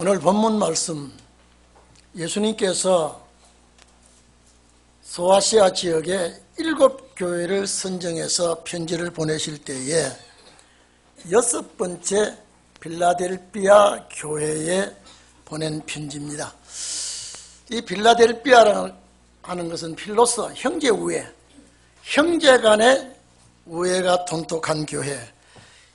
오늘 본문 말씀, 예수님께서 소아시아 지역에 7교회를 선정해서 편지를 보내실 때에 6번째 빌라델비아 교회에 보낸 편지입니다. 이 빌라델비아라는 하는 것은 필로서, 형제 우애, 형제 간의 우애가 돈독한 교회,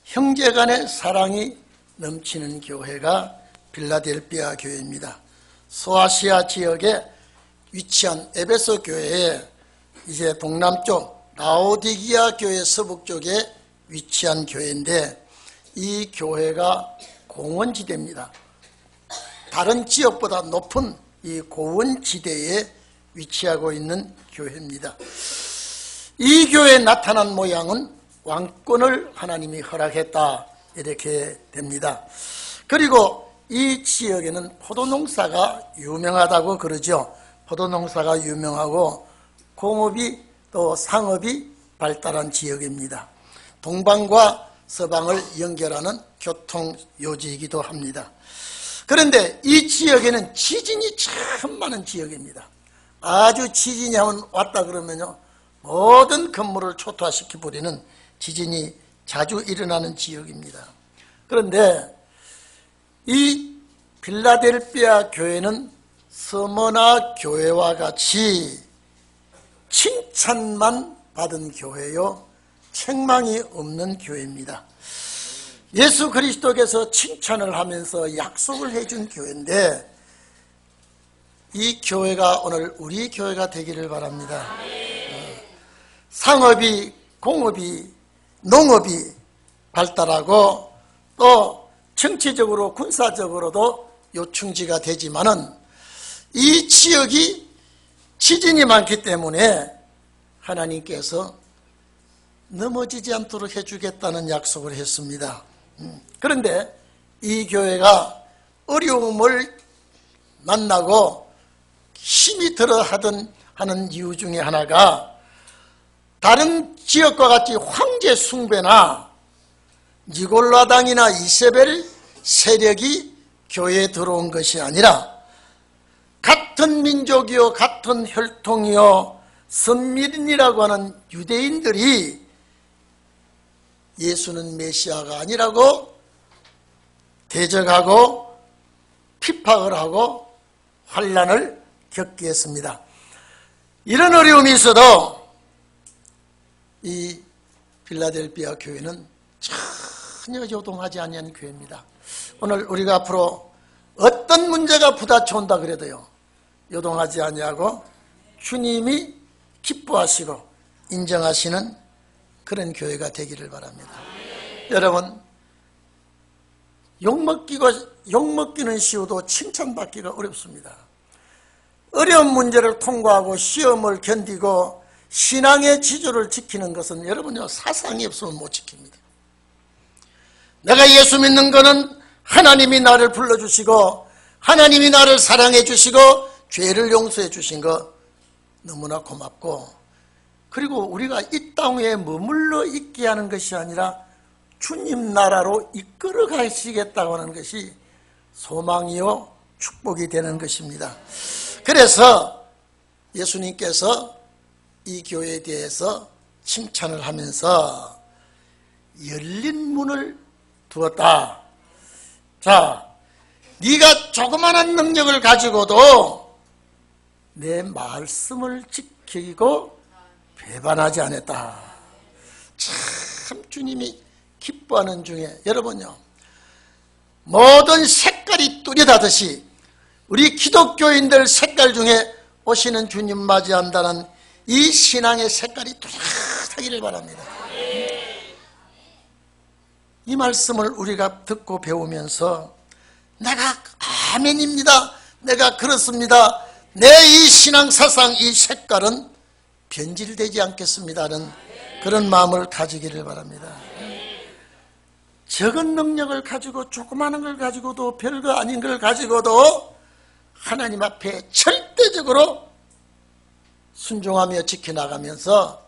형제 간의 사랑이 넘치는 교회가 빌라델비아 교회입니다. 소아시아 지역에 위치한 에베소 교회에 이제 동남쪽 라오디기아 교회 서북 쪽에 위치한 교회인데, 이 교회가 공원지대입니다. 다른 지역보다 높은 이 고원지대에 위치하고 있는 교회입니다. 이 교회에 나타난 모양은 왕권을 하나님이 허락했다, 이렇게 됩니다. 그리고 이 지역에는 포도농사가 유명하다고 그러죠. 포도농사가 유명하고 공업이 또 상업이 발달한 지역입니다. 동방과 서방을 연결하는 교통요지이기도 합니다. 그런데 이 지역에는 지진이 참 많은 지역입니다. 아주 지진이 한번 왔다 그러면요, 모든 건물을 초토화시켜버리는 지진이 자주 일어나는 지역입니다. 그런데 이 빌라델비아 교회는 서머나 교회와 같이 칭찬만 받은 교회요, 책망이 없는 교회입니다. 예수 그리스도께서 칭찬을 하면서 약속을 해준 교회인데, 이 교회가 오늘 우리 교회가 되기를 바랍니다. 상업이, 공업이, 농업이 발달하고 또 정치적으로 군사적으로도 요충지가 되지만은 이 지역이 지진이 많기 때문에 하나님께서 넘어지지 않도록 해주겠다는 약속을 했습니다. 그런데 이 교회가 어려움을 만나고 힘이 들어 하는 이유 중에 하나가, 다른 지역과 같이 황제 숭배나 니골라당이나 이세벨 세력이 교회에 들어온 것이 아니라 같은 민족이요, 같은 혈통이요, 선민이라고 하는 유대인들이 예수는 메시아가 아니라고 대적하고 핍박을 하고 환난을 겪게 했습니다. 이런 어려움이 있어도 이 빌라델비아 교회는 전혀 요동하지 아니한 교회입니다. 오늘 우리가 앞으로 어떤 문제가 부딪혀온다 그래도요, 요동하지 아니하고 주님이 기뻐하시고 인정하시는 그런 교회가 되기를 바랍니다. 여러분, 욕먹기는 쉬워도 칭찬받기가 어렵습니다. 어려운 문제를 통과하고 시험을 견디고 신앙의 지조를 지키는 것은 여러분요, 사상이 없으면 못 지킵니다. 내가 예수 믿는 거는 하나님이 나를 불러주시고 하나님이 나를 사랑해 주시고 죄를 용서해 주신 거 너무나 고맙고, 그리고 우리가 이 땅에 머물러 있게 하는 것이 아니라 주님 나라로 이끌어 가시겠다고 하는 것이 소망이요, 축복이 되는 것입니다. 그래서 예수님께서 이 교회에 대해서 칭찬을 하면서 열린 문을 두었다. 자, 네가 조그마한 능력을 가지고도 내 말씀을 지키고 배반하지 않았다. 참 주님이 기뻐하는 중에, 여러분요, 모든 색깔이 뚜렷하듯이 우리 기독교인들 색깔 중에 오시는 주님 맞이한다는 이 신앙의 색깔이 뚜렷하기를 바랍니다. 이 말씀을 우리가 듣고 배우면서 내가 아멘입니다, 내가 그렇습니다, 내 이 신앙 사상, 이 색깔은 변질되지 않겠습니다는 그런 마음을 가지기를 바랍니다. 적은 능력을 가지고 조그마한 걸 가지고도 별거 아닌 걸 가지고도 하나님 앞에 절대적으로 순종하며 지켜나가면서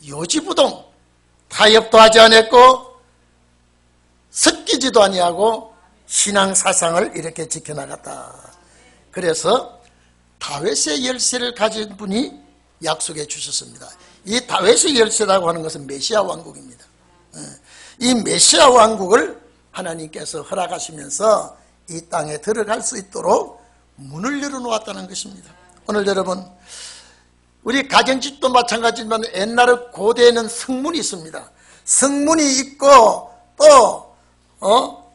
요지부동 타협도 하지 않았고 섞이지도 아니하고 신앙 사상을 이렇게 지켜나갔다. 그래서 다윗의 열쇠를 가진 분이 약속해 주셨습니다. 이 다윗의 열쇠라고 하는 것은 메시아 왕국입니다. 이 메시아 왕국을 하나님께서 허락하시면서 이 땅에 들어갈 수 있도록 문을 열어놓았다는 것입니다. 오늘 여러분, 우리 가정집도 마찬가지지만 옛날에 고대에는 성문이 있습니다. 성문이 있고 또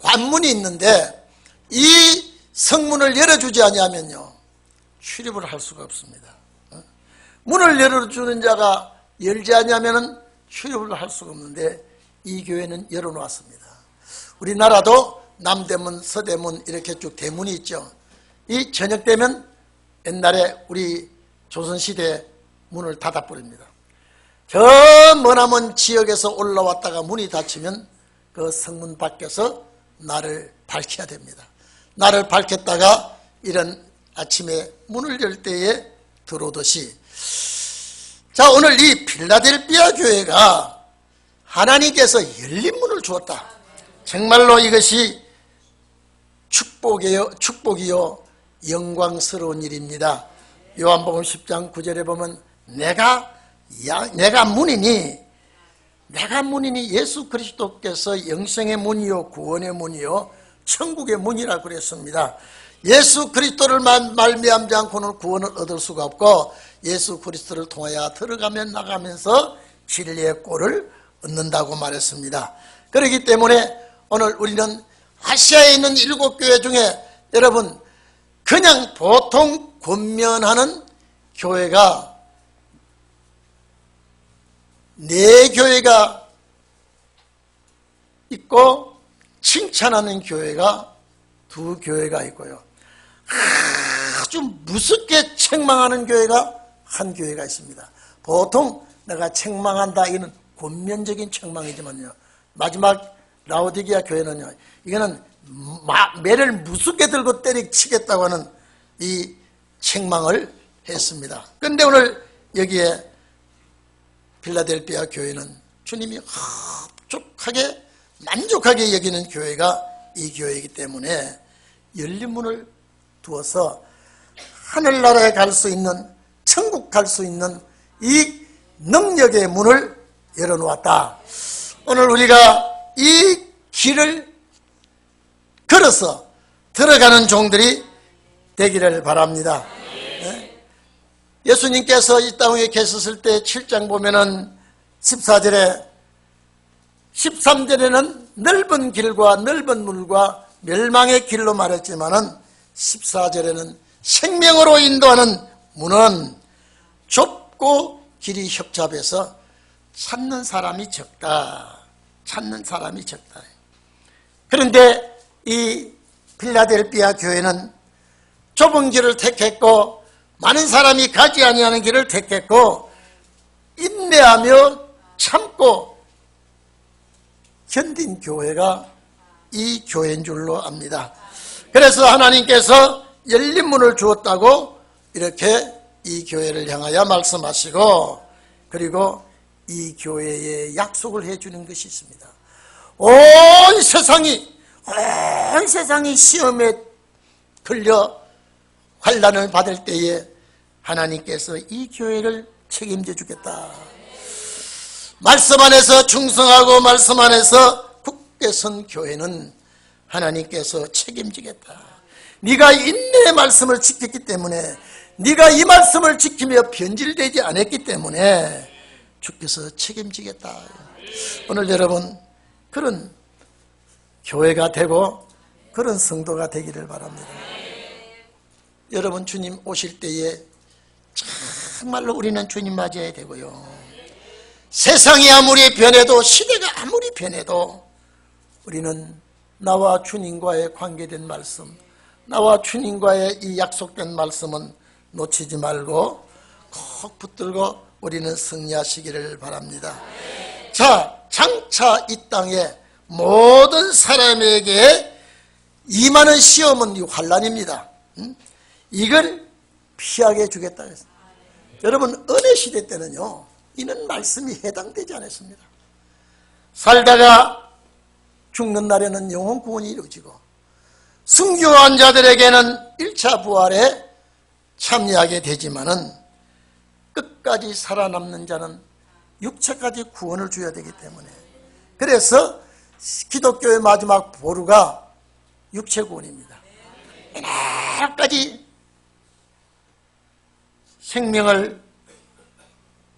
관문이 있는데 이 성문을 열어주지 아니하면요 출입을 할 수가 없습니다. 문을 열어주는 자가 열지 아니하면 출입을 할 수가 없는데 이 교회는 열어놓았습니다. 우리나라도 남대문, 서대문 이렇게 쭉 대문이 있죠. 이 저녁 되면 옛날에 우리 조선시대 문을 닫아버립니다. 저 머나먼 지역에서 올라왔다가 문이 닫히면 그 성문 밖에서 나를 밝혀야 됩니다. 나를 밝혔다가 이런 아침에 문을 열 때에 들어오듯이, 자, 오늘 이 필라델피아 교회가 하나님께서 열린 문을 주었다. 정말로 이것이 축복이요 영광스러운 일입니다. 요한복음 10장 9절에 보면 내가 문이니 예수 그리스도께서 영생의 문이요 구원의 문이요 천국의 문이라고 그랬습니다. 예수 그리스도를 말미암지 않고는 구원을 얻을 수가 없고 예수 그리스도를 통하여 들어가면 나가면서 진리의 꼴을 얻는다고 말했습니다. 그렇기 때문에 오늘 우리는 아시아에 있는 7교회 중에 여러분 그냥 보통 권면하는 교회가 4교회가 있고 칭찬하는 교회가 2교회가 있고요. 아주 무섭게 책망하는 교회가 1교회가 있습니다. 보통 내가 책망한다 이거는 권면적인 책망이지만요, 마지막 라오디게아 교회는요, 이거는 매를 무섭게 들고 때리치겠다고 하는 이 책망을 했습니다. 그런데 오늘 여기에 필라델피아 교회는 주님이 흡족하게 만족하게 여기는 교회가 이 교회이기 때문에 열린 문을 두어서 하늘나라에 갈 수 있는, 천국 갈 수 있는 이 능력의 문을 열어놓았다. 오늘 우리가 이 길을 걸어서 들어가는 종들이 되기를 바랍니다. 예수님께서 이 땅에 계셨을 때 7장 보면은 14절에 13절에는 넓은 길과 넓은 물과 멸망의 길로 말했지만은 14절에는 생명으로 인도하는 문은 좁고 길이 협잡해서 찾는 사람이 적다. 그런데 이 필라델피아 교회는 좁은 길을 택했고 많은 사람이 가지 아니하는 길을 택했고 인내하며 참고 견딘 교회가 이 교회인 줄로 압니다. 그래서 하나님께서 열린 문을 주었다고 이렇게 이 교회를 향하여 말씀하시고, 그리고 이 교회에 약속을 해주는 것이 있습니다. 온 세상이 시험에 걸려 환난을 받을 때에 하나님께서 이 교회를 책임져 주겠다. 말씀 안에서 충성하고 말씀 안에서 굳게 선 교회는 하나님께서 책임지겠다. 네가 인내의 말씀을 지켰기 때문에, 네가 이 말씀을 지키며 변질되지 않았기 때문에 주께서 책임지겠다. 오늘 여러분 그런 교회가 되고 그런 성도가 되기를 바랍니다. 여러분 주님 오실 때에 정말로 우리는 주님 맞이해야 되고요, 세상이 아무리 변해도 시대가 아무리 변해도 우리는 나와 주님과의 관계된 말씀, 나와 주님과의 이 약속된 말씀은 놓치지 말고 꼭 붙들고 우리는 승리하시기를 바랍니다. 자, 장차 이 땅에 모든 사람에게 임하는 시험은 이 환난입니다. 이걸 피하게 주겠다 했습니다. 여러분 은혜 시대 때는요 이는 말씀이 해당되지 않았습니다. 살다가 죽는 날에는 영혼 구원이 이루어지고 순교한 자들에게는 1차 부활에 참여하게 되지만은 끝까지 살아남는 자는 육체까지 구원을 줘야 되기 때문에, 그래서 기독교의 마지막 보루가 육체 구원입니다. 끝까지 생명을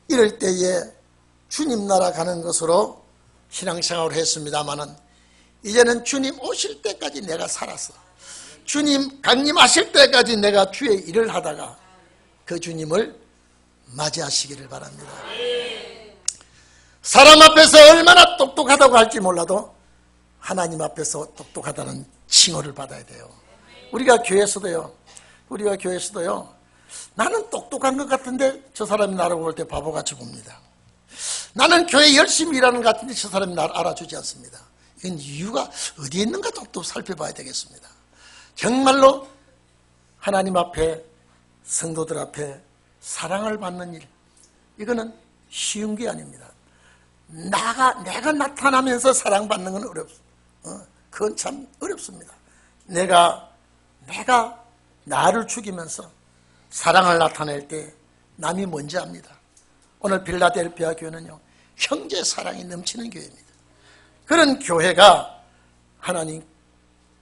잃을 때에 주님 나라 가는 것으로 신앙생활을 했습니다마는, 이제는 주님 오실 때까지 내가 살았어. 주님 강림하실 때까지 내가 주의 일을 하다가 그 주님을 맞이하시기를 바랍니다. 사람 앞에서 얼마나 똑똑하다고 할지 몰라도 하나님 앞에서 똑똑하다는 칭호를 받아야 돼요. 우리가 교회에서도요, 나는 똑똑한 것 같은데 저 사람이 나를 볼 때 바보같이 봅니다. 나는 교회 열심히 일하는 것 같은데 저 사람이 나를 알아주지 않습니다. 이건 이유가 어디에 있는가 또 살펴봐야 되겠습니다. 정말로 하나님 앞에, 성도들 앞에 사랑을 받는 일, 이거는 쉬운 게 아닙니다. 내가 나타나면서 사랑받는 건 그건 참 어렵습니다. 내가 나를 죽이면서 사랑을 나타낼 때 남이 뭔지 압니다. 오늘 필라델피아 교회는요, 형제 사랑이 넘치는 교회입니다. 그런 교회가 하나님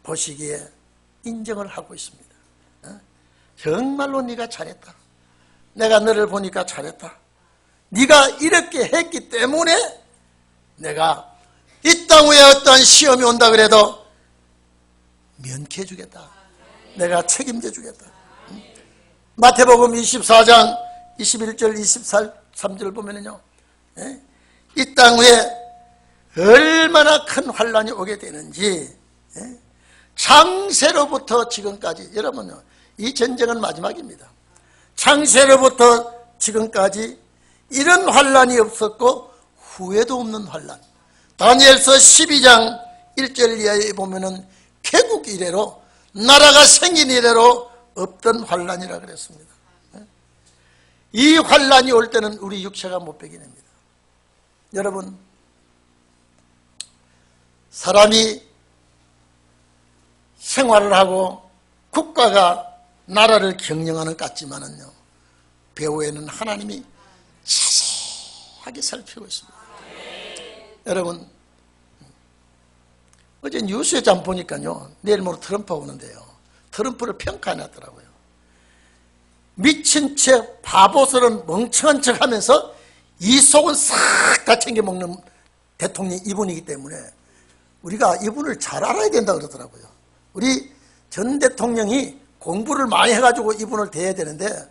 보시기에 인정을 하고 있습니다. 정말로 네가 잘했다. 내가 너를 보니까 잘했다. 네가 이렇게 했기 때문에 내가 이 땅 위에 어떤 시험이 온다 그래도 면케해 주겠다. 내가 책임져 주겠다. 마태복음 24장 21절 23절 보면은요, 이 땅 위에 얼마나 큰 환란이 오게 되는지, 창세로부터 지금까지, 여러분요, 이 전쟁은 마지막입니다. 창세로부터 지금까지 이런 환란이 없었고 후회도 없는 환란. 다니엘서 12장 1절 이하에 보면은 개국 이래로, 나라가 생긴 이래로 없던 환란이라 그랬습니다. 이 환란이 올 때는 우리 육체가 못 배기냅니다. 여러분, 사람이 생활을 하고 국가가 나라를 경영하는 것 같지만은요, 배후에는 하나님이 자세하게 살피고 있습니다. 여러분, 어제 뉴스에 잠 보니까요, 내일 모레 트럼프가 오는데요, 트럼프를 평가해놨더라고요. 미친 척, 바보스러운 멍청한 척 하면서 이 속은 싹 다 챙겨먹는 대통령이 이분이기 때문에 우리가 이분을 잘 알아야 된다 그러더라고요. 우리 전 대통령이 공부를 많이 해가지고 이분을 대해야 되는데,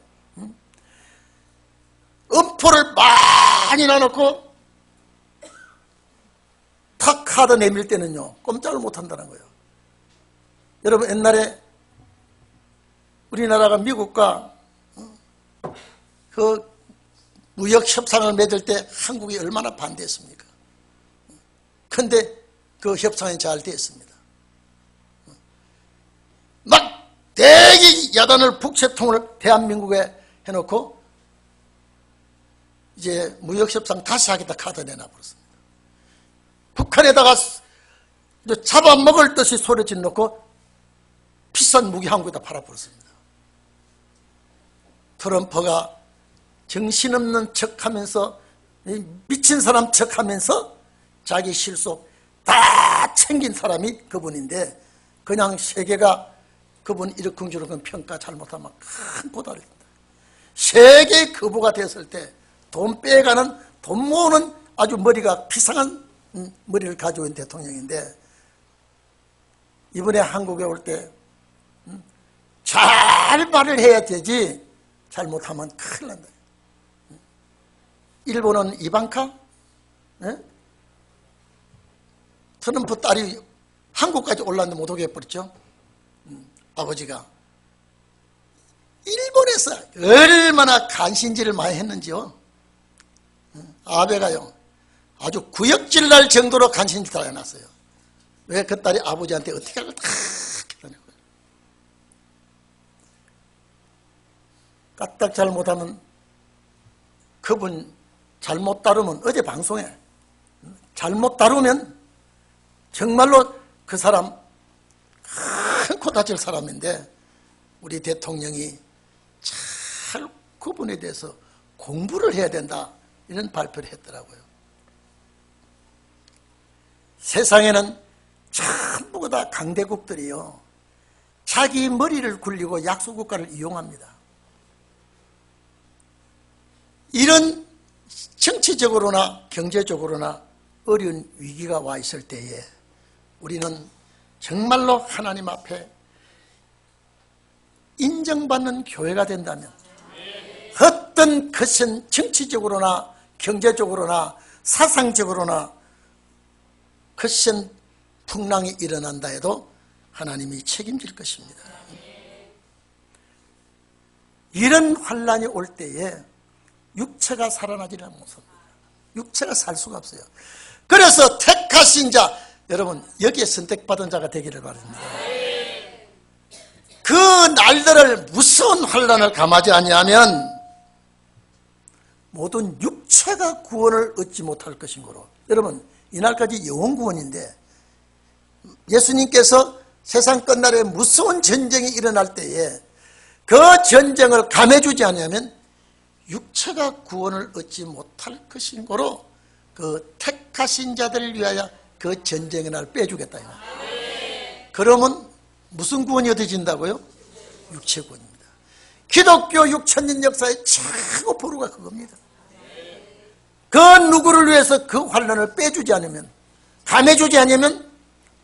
음포를 많이 놔놓고 탁 카드 내밀 때는요, 꼼짝을 못 한다는 거예요. 여러분, 옛날에 우리나라가 미국과 그 무역 협상을 맺을 때 한국이 얼마나 반대했습니까? 그런데 그 협상이 잘 됐습니다. 막 대기 야단을 북채통을 대한민국에 해놓고 이제 무역협상 다시 하겠다 카드 내놔버렸습니다. 북한에다가 잡아먹을 듯이 소리 질러놓고 비싼 무기 한국에다 팔아버렸습니다. 트럼프가 정신없는 척하면서, 미친 사람 척하면서 자기 실속 다 챙긴 사람이 그분인데, 그냥 세계가 그분 이러쿵저러쿵 평가 잘못하면 큰 고달이 됩니다. 세계 거부가 됐을 때 돈 빼가는, 돈 모으는 아주 머리가 비상한 머리를 가지고 있는 대통령인데, 이번에 한국에 올 때 잘 말을 해야 되지 잘못하면 큰일 난다. 일본은 이방카, 트럼프 딸이 한국까지 올랐는데 못 오게 해버렸죠. 아버지가 일본에서 얼마나 간신지를 많이 했는지요. 아베가요, 아주 구역질 날 정도로 간신지를 해놨어요. 왜? 그 딸이 아버지한테 어떻게 하고 다 했다냐고요. 까딱 잘못하면, 그분 잘못 다루면, 어제 방송에 잘못 다루면 정말로 그 사람 큰 다질 사람인데 우리 대통령이 잘 그분에 대해서 공부를 해야 된다 이런 발표를 했더라고요. 세상에는 전부 다 강대국들이요 자기 머리를 굴리고 약소국가를 이용합니다. 이런 정치적으로나 경제적으로나 어려운 위기가 와 있을 때에 우리는 정말로 하나님 앞에 인정받는 교회가 된다면 어떤 것은 정치적으로나 경제적으로나 사상적으로나 것은 풍랑이 일어난다 해도 하나님이 책임질 것입니다. 이런 환란이 올 때에 육체가 살아나지는 못합니다. 육체가 살 수가 없어요. 그래서 택하신 자, 여러분 여기에 선택받은 자가 되기를 바랍니다. 그 날들을 무서운 환란을 감하지 아니하면 모든 육체가 구원을 얻지 못할 것인 거로. 여러분 이날까지 영원 구원인데 예수님께서 세상 끝날에 무서운 전쟁이 일어날 때에 그 전쟁을 감해주지 않으면 육체가 구원을 얻지 못할 것인 거로 그 택하신 자들을 위하여 그 전쟁의 날 빼주겠다. 그러면 무슨 구원이 얻어진다고요? 육체 구원입니다. 기독교 6,000년 역사의 최고 보루가 그겁니다. 그 누구를 위해서 그 환난을 빼주지 않으면 감해주지 않으면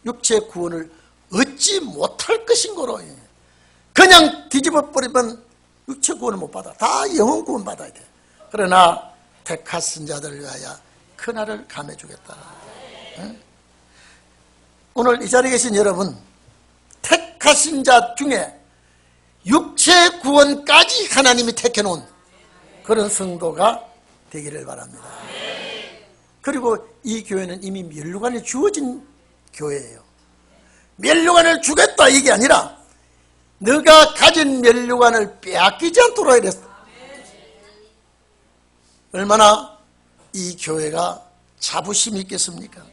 육체 구원을 얻지 못할 것인 거로. 그냥 뒤집어 버리면 육체 구원을 못 받아. 다 영혼 구원 받아야 돼. 그러나 택하신 자들을 위하여 그날을 감해주겠다. 응? 오늘 이 자리에 계신 여러분, 택하신 자 중에 육체 구원까지 하나님이 택해놓은 그런 성도가 되기를 바랍니다. 그리고 이 교회는 이미 멸류관이 주어진 교회예요. 멸류관을 주겠다 이게 아니라 너가 가진 멸류관을 빼앗기지 않도록 해야 됐어. 얼마나 이 교회가 자부심이 있겠습니까?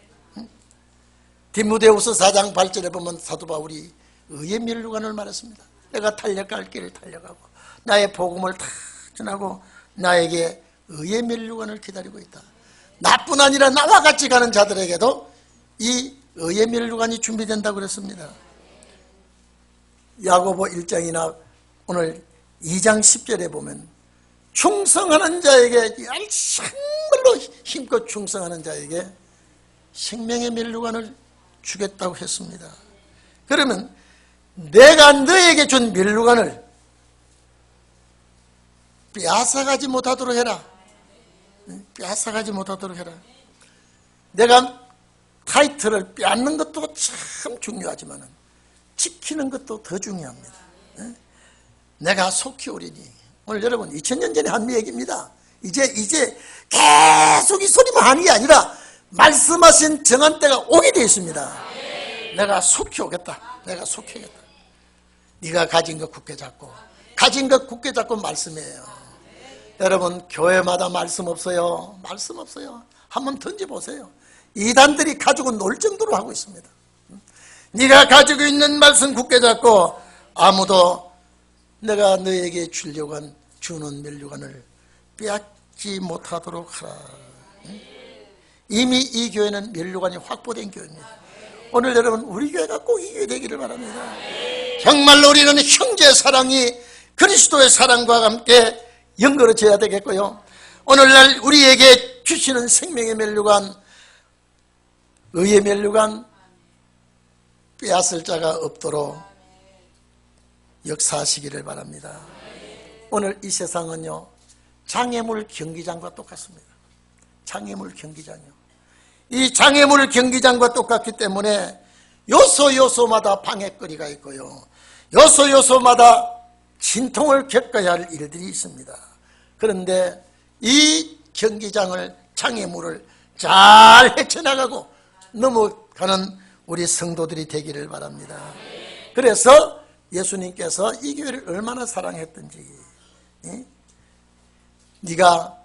디모데후서 4장 8절에 보면 사도 바울이 의의 멸류관을 말했습니다. 내가 달려갈 길을 달려가고 나의 복음을 다 전하고 나에게 의의 멸류관을 기다리고 있다. 나뿐 아니라 나와 같이 가는 자들에게도 이 의의 멸류관이 준비된다고 그랬습니다. 야고보 1장이나 오늘 2장 10절에 보면 충성하는 자에게, 정말로 힘껏 충성하는 자에게 생명의 멸류관을 주겠다고 했습니다. 그러면 내가 너에게 준 멸류관을 빼앗아가지 못하도록 해라. 빼앗아가지 못하도록 해라. 내가 타이틀을 빼앗는 것도 참 중요하지만 지키는 것도 더 중요합니다. 내가 속히 오리니. 오늘 여러분 2000년 전에 한 얘기입니다. 이제 계속 이 소리만 하는 게 아니라 말씀하신 정한 때가 오게 되어 있습니다. 내가 속히 오겠다. 내가 속히 오겠다. 네가 가진 것 굳게 잡고, 가진 것 굳게 잡고 말씀이에요. 여러분 교회마다 말씀 없어요? 말씀 없어요. 한번 던져보세요. 이단들이 가지고 놀 정도로 하고 있습니다. 네가 가지고 있는 말씀 굳게 잡고 아무도 내가 너에게 주려고 주는 멸류관을 빼앗지 못하도록 하라. 이미 이 교회는 멸류관이 확보된 교회입니다. 오늘 여러분 우리 교회가 꼭 이 교회 되기를 바랍니다. 정말로 우리는 형제 사랑이 그리스도의 사랑과 함께 연결해져야 되겠고요. 오늘날 우리에게 주시는 생명의 멸류관, 의의 멸류관 빼앗을 자가 없도록 역사하시기를 바랍니다. 오늘 이 세상은요 장애물 경기장과 똑같습니다. 장애물 경기장이요. 이 장애물 경기장과 똑같기 때문에 요소요소마다 방해거리가 있고요, 요소요소마다 진통을 겪어야 할 일들이 있습니다. 그런데 이 경기장을, 장애물을 잘 헤쳐나가고 넘어가는 우리 성도들이 되기를 바랍니다. 그래서 예수님께서 이 교회를 얼마나 사랑했던지, 네가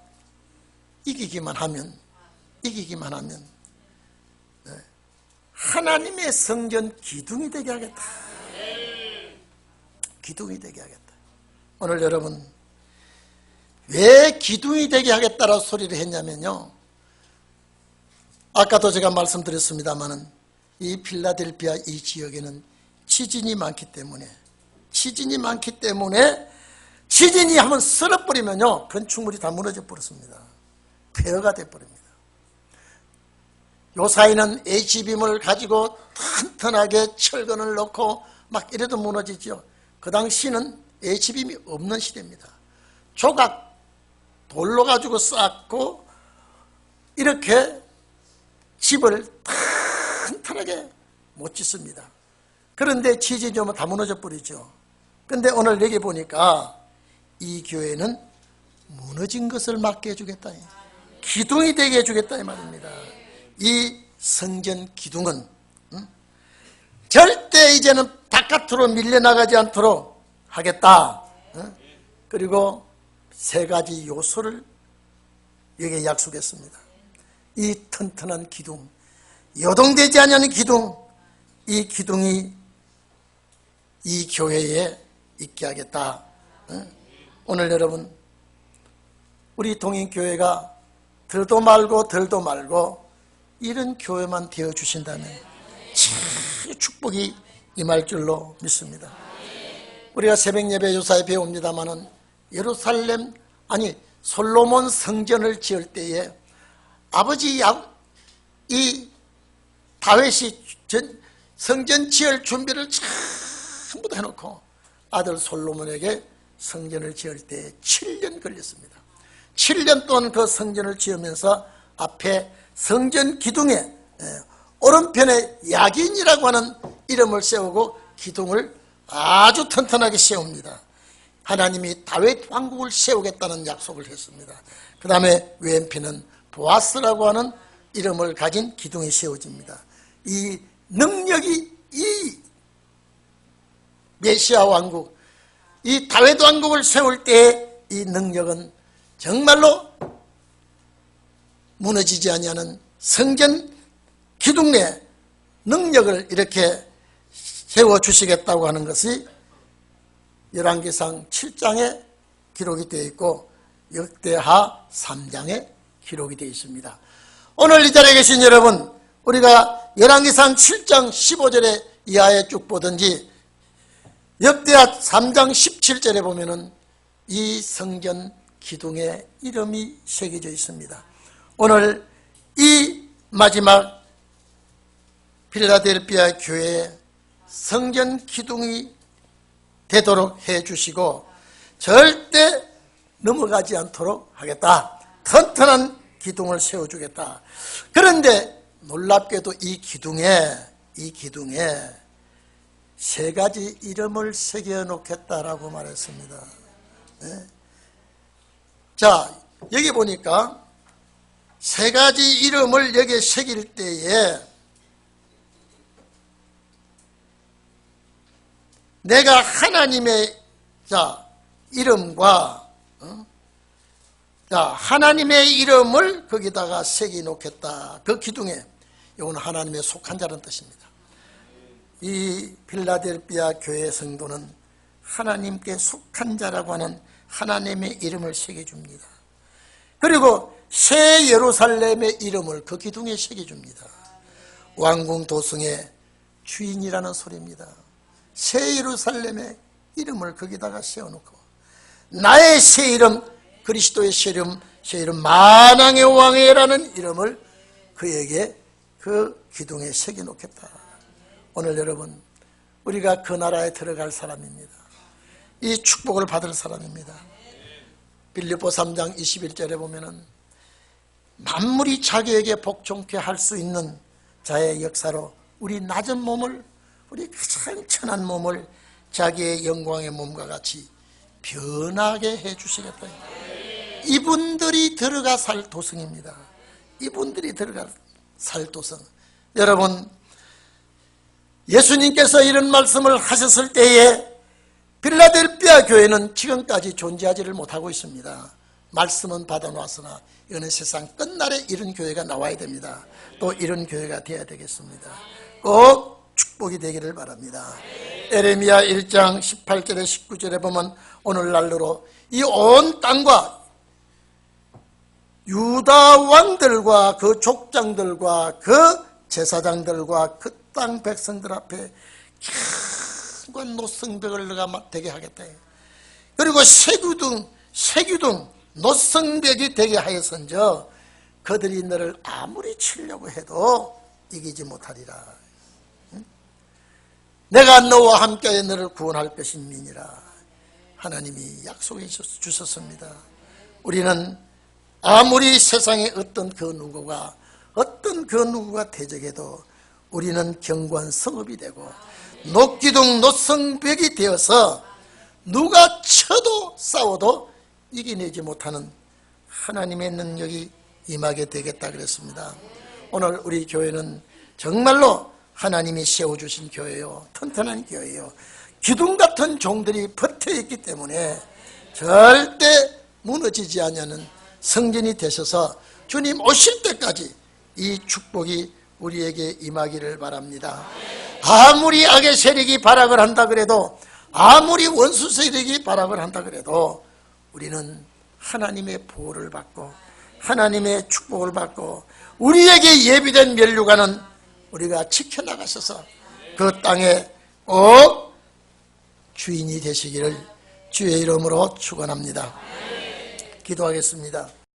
이기기만 하면 하나님의 성전 기둥이 되게 하겠다. 기둥이 되게 하겠다. 오늘 여러분, 왜 기둥이 되게 하겠다라고 소리를 했냐면요, 아까도 제가 말씀드렸습니다마는 이 필라델피아 이 지역에는 지진이 많기 때문에 지진이 한번 쓸어버리면요, 건축물이 다 무너져 버렸습니다. 폐허가 돼버립니다. 요사이는 H빔을 가지고 튼튼하게 철근을 넣고 막 이래도 무너지죠. 그 당시는 H빔이 없는 시대입니다. 조각 돌로 가지고 쌓고 이렇게 집을 튼튼하게 못 짓습니다. 그런데 지진이 오면 다 무너져 버리죠. 그런데 오늘 여기 보니까 이 교회는 무너진 것을 막게 해주겠다, 기둥이 되게 해주겠다 이 말입니다. 이 성전 기둥은 절대 이제는 바깥으로 밀려나가지 않도록 하겠다. 그리고 세 가지 요소를 여기에 약속했습니다. 이 튼튼한 기둥, 요동되지 않는 기둥, 이 기둥이 이 교회에 있게 하겠다. 오늘 여러분, 우리 동인교회가 들도 말고 이런 교회만 되어주신다면 참 축복이 임할 줄로 믿습니다. 우리가 새벽 예배 요사에 배웁니다마는 솔로몬 성전을 지을 때에 아버지 이 다윗이 성전 지을 준비를 전부 다 해놓고 아들 솔로몬에게 성전을 지을 때 7년 걸렸습니다. 7년 동안 그 성전을 지으면서 앞에 성전 기둥에 오른편에 야긴이라고 하는 이름을 세우고 기둥을 아주 튼튼하게 세웁니다. 하나님이 다윗 왕국을 세우겠다는 약속을 했습니다. 그 다음에 왼편은 보아스라고 하는 이름을 가진 기둥이 세워집니다. 이 능력이 이 메시아 왕국, 이 다윗 왕국을 세울 때 이 능력은 정말로 무너지지 아니하는 성전 기둥 내 능력을 이렇게 세워주시겠다고 하는 것이 열왕기상 7장에 기록이 되어 있고 역대하 3장에 기록이 되어 있습니다. 오늘 이 자리에 계신 여러분, 우리가 열왕기상 7장 15절에 이하에 쭉 보든지 역대하 3장 17절에 보면은 이 성전 기둥에 이름이 새겨져 있습니다. 오늘 이 마지막 필라델피아 교회에 성전 기둥이 되도록 해주시고 절대 넘어가지 않도록 하겠다. 튼튼한 기둥을 세워주겠다. 그런데 놀랍게도 이 기둥에 세 가지 이름을 새겨놓겠다라고 말했습니다. 네. 자, 여기 보니까 세 가지 이름을 여기에 새길 때에 내가 하나님의 이름과 하나님의 이름을 거기다가 새겨 놓겠다. 그 기둥에, 이건 하나님의 속한 자라는 뜻입니다. 이 필라델피아 교회 성도는 하나님께 속한 자라고 하는 하나님의 이름을 새겨줍니다. 그리고 새 예루살렘의 이름을 그 기둥에 새겨줍니다. 왕궁 도성의 주인이라는 소리입니다. 새 예루살렘의 이름을 거기다가 세워놓고 나의 새 이름, 그리스도의 새 이름 만왕의 왕이라는 이름을 그에게 그 기둥에 새겨놓겠다. 오늘 여러분, 우리가 그 나라에 들어갈 사람입니다. 이 축복을 받을 사람입니다. 빌립보 3장 21절에 보면은 만물이 자기에게 복종케 할 수 있는 자의 역사로 우리 낮은 몸을, 우리 가장 천한 몸을 자기의 영광의 몸과 같이 변하게 해주시겠다. 이분들이 들어가 살 도성입니다. 이분들이 들어가 살 도성. 여러분, 예수님께서 이런 말씀을 하셨을 때에 필라델피아 교회는 지금까지 존재하지를 못하고 있습니다. 말씀은 받아놨으나 이거는 세상 끝날에 이런 교회가 나와야 됩니다. 또 이런 교회가 되어야 되겠습니다. 꼭 축복이 되기를 바랍니다. 에레미야 1장 18절에 19절에 보면 오늘날로 이 온 땅과 유다 왕들과 그 족장들과 그 제사장들과 그 땅 백성들 앞에 큰 노성벽을 너가 되게 하겠다. 그리고 세규등 노성벽이 되게 하여선저 그들이 너를 아무리 치려고 해도 이기지 못하리라. 내가 너와 함께 너를 구원할 것임이니라. 하나님이 약속해 주셨습니다. 우리는 아무리 세상에 어떤 그 누구가 대적해도 우리는 견고한 성읍이 되고 녹기둥 노성벽이 되어서 누가 쳐도 싸워도 이겨내지 못하는 하나님의 능력이 임하게 되겠다 그랬습니다. 오늘 우리 교회는 정말로 하나님이 세워주신 교회요, 튼튼한 교회요, 기둥 같은 종들이 버텨있기 때문에 절대 무너지지 않는 성전이 되셔서 주님 오실 때까지 이 축복이 우리에게 임하기를 바랍니다. 아무리 악의 세력이 발악을 한다 그래도, 아무리 원수 세력이 발악을 한다 그래도 우리는 하나님의 보호를 받고 하나님의 축복을 받고 우리에게 예비된 면류관은 우리가 지켜나가셔서 그 땅에 꼭 주인이 되시기를 주의 이름으로 축원합니다. 기도하겠습니다.